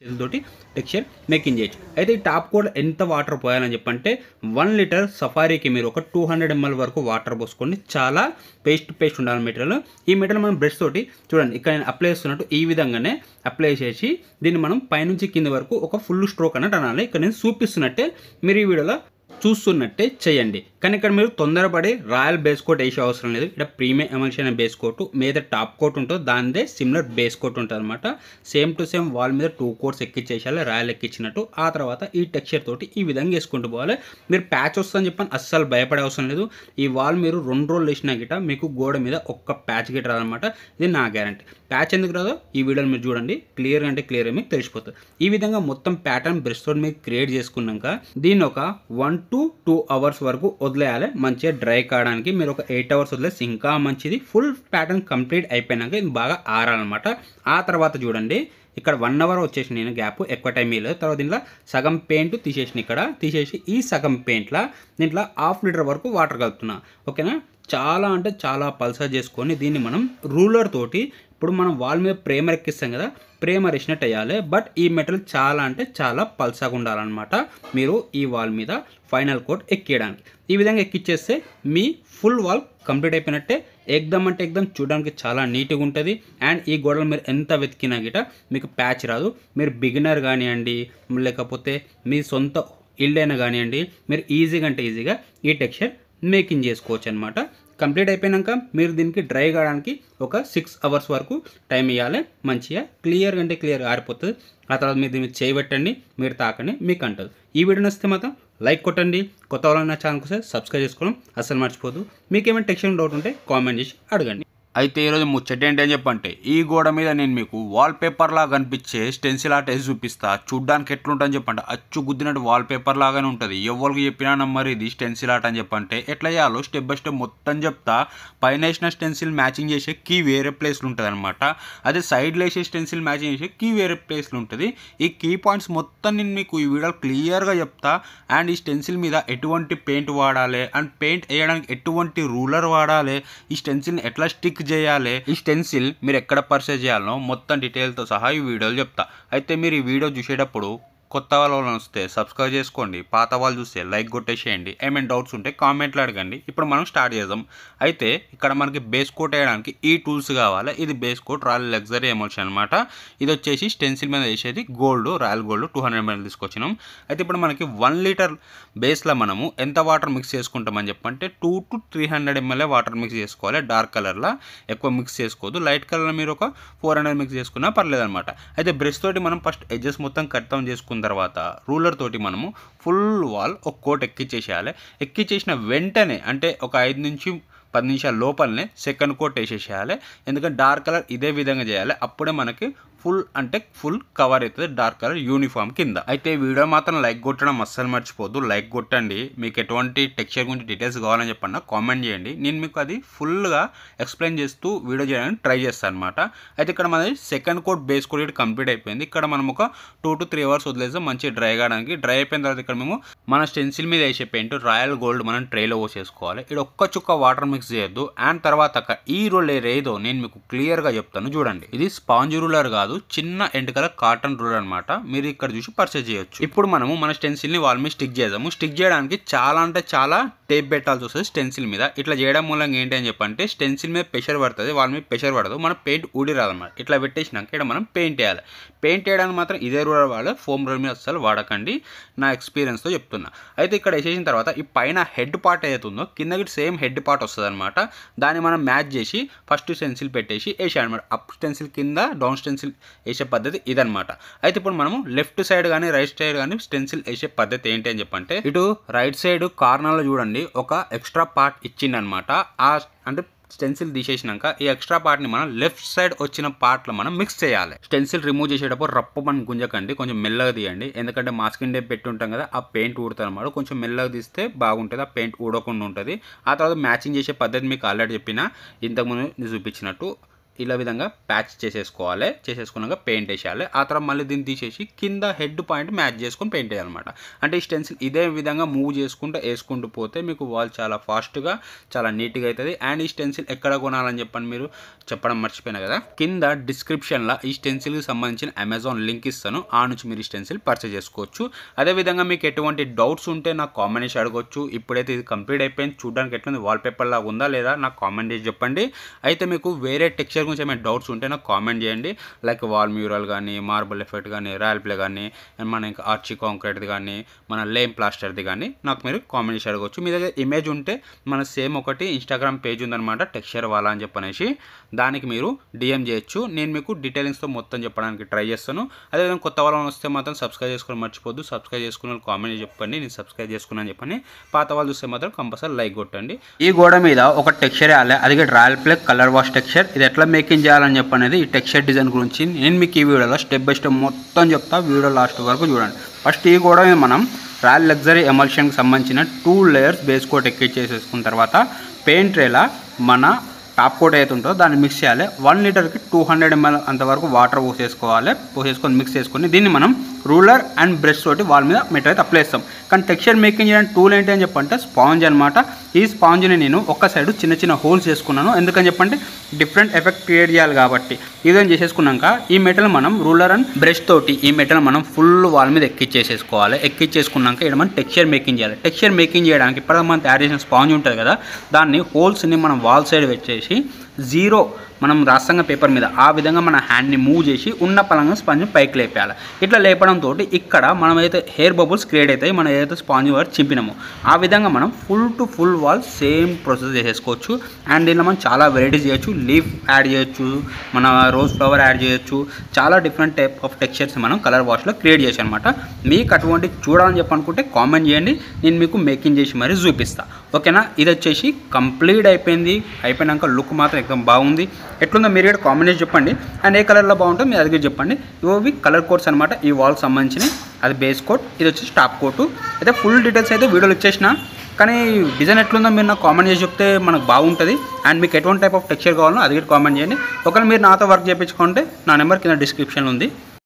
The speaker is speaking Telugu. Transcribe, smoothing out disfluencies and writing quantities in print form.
చేతులతోటి టెక్స్చర్ మేకింగ్ చేయొచ్చు. అయితే ఈ టాప్ కోట్ ఎంత వాటర్ పోయాలని చెప్పంటే 1 లీటర్ సఫారీకి మీరు ఒక 200 ml వరకు వాటర్ పోసుకోండి. చాలా పేస్ట్ ఉండాలి మెటీరియల్. ఈ మెటీరియల్ మనం బ్రష్ తోటి చూడండి ఇక్కడ నేను అప్లై చేస్తున్నట్టు ఈ విధంగానే అప్లై చేసి దీన్ని మనం పైనుంచి కింద వరకు ఒక ఫుల్ స్ట్రోక్ అన్నట్టు అనాలి. ఇక్కడ నేను చూపిస్తున్నట్టే మీరు ఈ వీడియోలో చూస్తున్నట్టే చేయండి. కానీ ఇక్కడ మీరు తొందరపడి రాయల్ బేస్ కోట్ వేసే అవసరం లేదు. ఇక్కడ ప్రీమియం ఎమల్షన్ అనే బేస్ కోట్ మీద టాప్ కోట్ ఉంటుందో దానిదే సిమిలర్ బేస్ కోట్ ఉంటుంది అనమాట. సేమ్ టు సేమ్ వాల్ మీద 2 కోట్స్ ఎక్కించేసాలి రాయల్ ఎక్కించినట్టు. ఆ తర్వాత ఈ టెక్స్చర్ తోటి ఈ విధంగా వేసుకుంటూ పోవాలి. మీరు ప్యాచ్ వస్తుందని చెప్పని అస్సలు భయపడే అవసరం లేదు. ఈ వాల్ మీరు 2 రోజులు వేసినా గిట మీకు గోడ మీద ఒక్క ప్యాచ్ గిట రాదనమాట. ఇది నా గ్యారంటీ. ప్యాచ్ ఎందుకు రాదో ఈ వీడియోని మీరు చూడండి, క్లియర్ అంటే క్లియర్ మీకు తెలిసిపోతుంది. ఈ విధంగా మొత్తం ప్యాటర్న్ బ్రష్ తోటి మీకు క్రియేట్ చేసుకున్నాక దీన్ని ఒక 1 to 2 hours వరకు వదిలేయాలి. మంచిగా డ్రై కావడానికి మీరు ఒక 8 hours వదిలేసి ఇంకా మంచిది. ఫుల్ ప్యాటర్న్ కంప్లీట్ అయిపోయినాక ఇది బాగా ఆరాలన్నమాట. ఆ తర్వాత చూడండి ఇక్కడ 1 hour వచ్చేసి నేను గ్యాప్ ఎక్కువ టైం ఇవ్వలేదు. తర్వాత దీంట్లో సగం పెయింట్ తీసేసి ఈ సగం పెయింట్లో దీంట్లో 1/2 లీటర్ వరకు వాటర్ కలుపుతున్నా. ఓకేనా, చాలా అంటే చాలా పల్సర్ చేసుకొని దీన్ని మనం రూలర్ తోటి ఇప్పుడు మనం వాల్ మీద ప్రేమర్ ఎక్కిస్తాం కదా, ప్రేమర్ వేసినట్టు వేయాలి. బట్ ఈ మెటీరియల్ చాలా అంటే చాలా పల్సగా ఉండాలన్నమాట మీరు ఈ వాల్ మీద ఫైనల్ కోట్ ఎక్కియడానికి. ఈ విధంగా ఎక్కిచ్చేస్తే మీ ఫుల్ వాల్ కంప్లీట్ అయిపోయినట్టే. ఎగ్దమ్ అంటే ఎగ్దమ్ చూడడానికి చాలా నీట్గా ఉంటుంది. అండ్ ఈ గోడలు మీరు ఎంత వెతికినా గిట మీకు ప్యాచ్ రాదు. మీరు బిగినర్ కానివ్వండి లేకపోతే మీ సొంత ఇల్లు అయినా కానివ్వండి, మీరు ఈజీగా ఈ టెక్స్చర్ మేకింగ్ చేసుకోవచ్చు అనమాట. కంప్లీట్ అయిపోయాక మీరు దీనికి డ్రై కావడానికి ఒక 6 hours వరకు టైం ఇవ్వాలి. మంచిగా క్లియర్ ఆరిపోతుంది. ఆ తర్వాత మీరు దీన్ని చేయబెట్టండి, మీరు తాకండి, మీకు అంటుంది. ఈ వీడియో నచ్చితే మాత్రం లైక్ కొట్టండి. కొత్త వాళ్ళ ఛానల్కి వస్తే సబ్స్క్రైబ్ చేసుకోవడం అసలు మర్చిపోదు. మీకు ఏమైనా టెక్స్చర్ డౌట్ ఉంటే కామెంట్ చేసి అడగండి. అయితే ఈరోజు ముచ్చట ఏంటి అని చెప్పంటే ఈ గోడ మీద నేను మీకు వాల్పేపర్ లాగా కనిపించే స్టెన్సిల్ ఆర్ట్ వేసి చూపిస్తా. చూడ్డానికి ఎట్లుంటుందని చెప్పంటే అచ్చు గుద్దినట్టు వాల్పేపర్ లాగానే ఉంటుంది. ఎవరికి చెప్పినా మరి ఇది స్టెన్సిల్ ఆర్ట్ అని చెప్పంటే ఎట్లా చేయాలో స్టెప్ బై స్టెప్ మొత్తం చెప్తా. పైన వేసిన స్టెన్సిల్ మ్యాచింగ్ చేసే కీ వేరే ప్లేస్లు ఉంటుంది అనమాట. అదే సైడ్లో వేసే స్టెన్సిల్ మ్యాచింగ్ చేసే కీ వేరే ప్లేస్లు ఉంటుంది. ఈ కీ పాయింట్స్ మొత్తం నేను మీకు ఈ వీడియో క్లియర్గా చెప్తా. అండ్ ఈ స్టెన్సిల్ మీద ఎటువంటి పెయింట్ వాడాలి అండ్ పెయింట్ వేయడానికి ఎటువంటి రూలర్ వాడాలి, ఈ స్టెన్సిల్ని ఎట్లా స్టిక్ చేయాలి, ఈ స్టెన్సిల్ మీరు ఎక్కడ పర్చేజ్ చేయాలో మొత్తం డీటెయిల్తో సహా ఈ వీడియోలు చెప్తా. అయితే మీరు ఈ వీడియో చూసేటప్పుడు కొత్త వాళ్ళు వస్తే సబ్స్క్రైబ్ చేసుకోండి, పాత వాళ్ళు చూస్తే లైక్ కొట్టేసేయండి. ఏమైనా డౌట్స్ ఉంటే కామెంట్లో అడగండి. ఇప్పుడు మనం స్టార్ట్ చేద్దాం. అయితే ఇక్కడ మనకి బేస్ కోట్ వేయడానికి ఈ టూల్స్ కావాలి. ఇది base coat Royale luxury emulsion అనమాట. ఇది వచ్చేసి స్టెన్సిల్ మీద వేసేది రాయల్ గోల్డ్ 200 ml తీసుకొచ్చినాం. అయితే ఇప్పుడు మనకి 1 లీటర్ బేస్లో మనము ఎంత వాటర్ మిక్స్ చేసుకుంటామని చెప్పంటే 2 to 300 ml వాటర్ మిక్స్ చేసుకోవాలి. డార్క్ కలర్లో ఎక్కువ మిక్స్ చేసుకోవద్దు. లైట్ కలర్లో మీరు ఒక 400 మిక్స్ చేసుకున్నా పర్లేదు అనమాట. అయితే బ్రష్ తోటి మనం ఫస్ట్ ఎడ్జెస్ మొత్తం కట్టం చేసుకున్న తర్వాత రూలర్ తోటి మనము ఫుల్ వాల్ ఒక కోట్ ఎక్కిచ్చేసేయాలి. ఎక్కిచ్చేసిన వెంటనే అంటే ఒక 5 నుంచి 10 నిమిషాల లోపలనే సెకండ్ కోట్ వేసేసేయాలి. ఎందుకంటే డార్క్ కలర్ ఇదే విధంగా చేయాలి. అప్పుడే మనకి ఫుల్ కవర్ అవుతుంది డార్క్ కలర్ యూనిఫామ్ కింద. అయితే వీడియో మాత్రం లైక్ కొట్టడం అస్సలు మర్చిపోద్దు. లైక్ కొట్టండి. మీకు ఎటువంటి టెక్స్చర్ గురించి డీటెయిల్స్ కావాలని చెప్పండి కామెంట్ చేయండి. నేను మీకు అది ఫుల్గా ఎక్స్ప్లెయిన్ చేస్తూ వీడియో చేయడానికి ట్రై చేస్తాను అనమాట. అయితే ఇక్కడ మనది second coat base coat complete అయిపోయింది. ఇక్కడ మనం ఒక 2 to 3 hours వదిలేస్తాం మంచిగా డ్రై కావడానికి. డ్రై అయిపోయిన తర్వాత ఇక్కడ మేము మన స్టెన్సిల్ మీద వేసే పెయింట్ రాయల్ గోల్డ్ మనం ట్రేలో పోసేసుకోవాలి. ఇక్కడ ఒక్క చుక్క వాటర్ మిక్స్ చేయొద్దు. అండ్ తర్వాత ఈ రూలర్ ఏదో నేను మీకు క్లియర్గా చెప్తాను చూడండి. ఇది స్పాంజ్ రూలర్ కాదు, చిన్న ఎండుకల కాటన్ రూలర్ అనమాట. మీరు ఇక్కడ చూసి పర్చేజ్ చేయొచ్చు. ఇప్పుడు మనము మన స్టెన్సిల్ని వాల్ మీద స్టిక్ చేద్దాము. స్టిక్ చేయడానికి చాలా అంటే చాలా టేప్ పెట్టాల్సి వస్తుంది స్టెన్సిల్ మీద. ఇట్లా చేయడం మూలంగా ఏంటి అని చెప్పంటే స్టెన్సిల్ మీద ప్రెషర్ పడుతుంది, వాళ్ళ మీద ప్రెషర్ పడదు, మన పెయింట్ ఊడి రాదన్నమాట. ఇట్లా పెట్టేసినాక ఇక్కడ మనం పెయింట్ వేయాలి. పెయింట్ వేయడానికి మాత్రం ఇదే రూలర్ వాడాలి, ఫోమ్ రూలర్ మీద అస్సలు వాడకండి, నా ఎక్స్పీరియన్స్తో చెప్తున్నా. అయితే ఇక్కడ వేసేసిన తర్వాత ఈ పైన హెడ్ పార్ట్ ఏదైతుందో కిందకి సేమ్ హెడ్ పార్ట్ వస్తుంది అనమాట. దాన్ని మనం మ్యాచ్ చేసి ఫస్ట్ స్టెన్సిల్ పెట్టేసి వేసాడు అనమాట. అప్ స్టెన్సిల్ కింద డౌన్ స్టెన్సిల్ వేసే పద్ధతి ఇదనమాట. అయితే ఇప్పుడు మనము లెఫ్ట్ సైడ్ కానీ రైట్ సైడ్ కానీ స్టెన్సిల్ వేసే పద్ధతి ఏంటి అని చెప్పంటే ఇటు రైట్ సైడ్ కార్నర్లో చూడండి ఒక ఎక్స్ట్రా పార్ట్ ఇచ్చిందనమాట. అంటే స్టెన్సిల్ తీసేసినాక ఈ ఎక్స్ట్రా పార్ట్ని మనం లెఫ్ట్ సైడ్ వచ్చిన పార్ట్లో మనం మిక్స్ చేయాలి. స్టెన్సిల్ రిమూవ్ చేసేటప్పుడు రప్ప మనం గుంజకండి, కొంచెం మెల్లగా తీయండి. ఎందుకంటే మాస్కింగ్ టేప్ పెట్టి ఉంటాం కదా, ఆ పెయింట్ ఊడుతుంది అనమాట. కొంచెం మెల్లగా తీస్తే బాగుంటుంది, ఆ పెయింట్ ఊడకుండా ఉంటుంది. ఆ తర్వాత మ్యాచింగ్ చేసే పద్ధతి మీకు ఆల్రెడీ చెప్పిన ఇంతకుముందు చూపించినట్టు ఇలా విధంగా ప్యాచ్ చేసేసుకోవాలి. చేసేసుకున్నాక పెయింట్ వేసేయాలి. ఆ తర్వాత మళ్ళీ దీన్ని తీసేసి కింద హెడ్ పాయింట్ మ్యాచ్ చేసుకొని పెయింట్ వేయాలన్నమాట. అంటే ఈ స్టెన్సిల్ ఇదే విధంగా మూవ్ చేసుకుంటూ వేసుకుంటూ పోతే మీకు వాల్ చాలా ఫాస్ట్గా చాలా నీట్గా అవుతుంది. అండ్ ఈ స్టెన్సిల్ ఎక్కడ కొనాలని చెప్పండి మీరు చెప్పడం మర్చిపోయినా కదా, కింద డిస్క్రిప్షన్లో ఈ స్టెన్సిల్కి సంబంధించిన అమెజాన్ లింక్ ఇస్తాను. ఆ నుంచి మీరు ఈ స్టెన్సిల్ పర్చేజ్ చేసుకోవచ్చు. అదేవిధంగా మీకు ఎటువంటి డౌట్స్ ఉంటే నాకు కామెంట్ చేసి అడగవచ్చు. ఇప్పుడైతే ఇది కంప్లీట్ అయిపోయింది, చూడడానికి ఎట్లుంది, వాల్పేపర్ లాగా ఉందా లేదా నాకు కామెంట్ చేసి చెప్పండి. అయితే మీకు వేరే టెక్స్చర్ గురించి ఏమైనా డౌట్స్ ఉంటే నాకు కామెంట్ చేయండి. లైక్ వాల్ మ్యూరల్ కానీ, మార్బుల్ ఎఫెక్ట్ కానీ, రాయల్ ప్లే కానీ, మన ఇంకా ఆర్చి కాంక్రీట్ది కానీ, మన లేమ్ ప్లాస్టర్ది కానీ నాకు మీరు కామెంట్ చేసి అడగవచ్చు. మీ దగ్గర ఇమేజ్ ఉంటే మన సేమ్ ఒకటి ఇన్స్టాగ్రామ్ పేజ్ ఉందన్నమాట, టెక్స్చర్ వాలా అని చెప్పనేసి, దానికి మీరు డిఎం చేయొచ్చు. నేను మీకు డీటెయిలింగ్స్తో మొత్తం చెప్పడానికి ట్రై చేస్తాను. అదేవిధంగా కొత్త వాళ్ళని వస్తే మాత్రం సబ్స్క్రైబ్ చేసుకొని మర్చిపోద్దు. సబ్స్క్రైబ్ చేసుకున్న వాళ్ళు కామెంట్ చెప్పండి, నేను సబ్స్క్రైబ్ చేసుకున్నాను చెప్పండి. పాత వాళ్ళు చూస్తే మాత్రం కంపల్సరీ లైక్ కొట్టండి. ఈ గోడ మీద ఒక టెక్స్చర్ వేయాలి, అది royal play colour wash texture. ఇది ఎట్లా మేకింగ్ చేయాలని చెప్పనేది ఈ టెక్స్చర్ డిజైన్ గురించి నేను మీకు ఈ వీడియోలో స్టెప్ బై స్టెప్ మొత్తం చెప్తా. వీడియో లాస్ట్ వరకు చూడండి. ఫస్ట్ ఈ గోడ మీద మనం రాయల్ లగ్జరీ ఎమల్షన్కి సంబంధించిన 2 లేయర్స్ బేస్ కోట్ ఎక్కించేసేసుకున్న తర్వాత పెయింట్ రేలా మన టాప్ కోట్ అయితే ఉంటుందో దాన్ని మిక్స్ చేయాలి. 1 లీటర్కి 200 ml అంతవరకు వాటర్ పోసేసుకొని మిక్స్ చేసుకొని దీన్ని మనం రూలర్ అండ్ బ్రష్ తోటి వాల్ మీద మెటీరియల్ అయితే అప్లై చేస్తాం. కానీ టెక్స్చర్ మేకింగ్ చేయడానికి టూల్ ఏంటి అని చెప్పంటే స్పాంజ్ అనమాట. ఈ స్పాంజ్ని నేను ఒక్క సైడ్ చిన్న హోల్స్ చేసుకున్నాను. ఎందుకని చెప్పంటే డిఫరెంట్ ఎఫెక్ట్ క్రియేట్ చేయాలి కాబట్టి. ఇదేం చేసేసుకున్నాక ఈ మెటీరియల్ మనం రూలర్ అండ్ బ్రష్ తోటి ఈ మెటీరియల్ మనం ఫుల్ వాల్ మీద ఎక్కిచ్చేసేసుకోవాలి. ఎక్కిచ్చేసుకున్నాక ఇక్కడ మనం టెక్స్చర్ మేకింగ్ చేయాలి. టెక్స్చర్ మేకింగ్ చేయడానికి ఇప్పుడు మనం తయారు చేసిన స్పాంజ్ ఉంటుంది కదా, దాన్ని హోల్స్ని మనం వాల్ సైడ్ పెట్టేసి 0 మనం రాసంగా పేపర్ మీద ఆ విధంగా మన హ్యాండ్ని మూవ్ చేసి ఉన్న పలంగా స్పాంజ్ని పైకి లేపేయాలి. ఇట్లా లేపడంతో ఇక్కడ మనం ఏదైతే హెయిర్ బబుల్స్ క్రియేట్ అవుతాయి, మనం ఏదైతే స్పాంజ్ వర్క్ చింపినామో ఆ విధంగా మనం full to full wall same process చేసేసుకోవచ్చు. అండ్ దీనిలో మనం చాలా వెరైటీస్ చేయొచ్చు. లీఫ్ యాడ్ చేయొచ్చు, మన రోజ్ ఫ్లవర్ యాడ్ చేయొచ్చు. చాలా డిఫరెంట్ టైప్ ఆఫ్ టెక్స్చర్స్ మనం కలర్ వాష్లో క్రియేట్ చేసాం అనమాట. మీకు అటువంటి చూడాలని చెప్పనుకుంటే కామెంట్ చేయండి, నేను మీకు మేకింగ్ చేసి మరీ చూపిస్తాను. ఓకేనా? ఇది వచ్చేసి కంప్లీట్ అయిపోయినాక లుక్ మాత్రం ఎక్దమ్ బాగుంది. ఎట్లుందో మీరు కూడా కామెంట్ చేసి చెప్పండి. అండ్ ఏ కలర్లో బాగుంటుందో మీరు అది చెప్పండి. ఇవి కలర్ కోడ్స్ అనమాట, ఈ వాల్కి సంబంధించి. అది బేస్ కోట్, ఇది వచ్చేసి టాప్ కోటు. అయితే ఫుల్ డీటెయిల్స్ అయితే వీడియోలో ఇచ్చేసిన, కానీ డిజైన్ ఎట్లుందో మీరు నాకు కామెంట్ చేసి చెప్తే మనకు బాగుంటుంది. అండ్ మీకు ఎటువంటి టైప్ ఆఫ్ టెక్స్చర్ కావాలో అది కూడా కామెంట్ చేయండి. ఒకవేళ మీరు నాతో వర్క్ చేయించుకుంటే నా నెంబర్ కింద డిస్క్రిప్షన్లో ఉంది.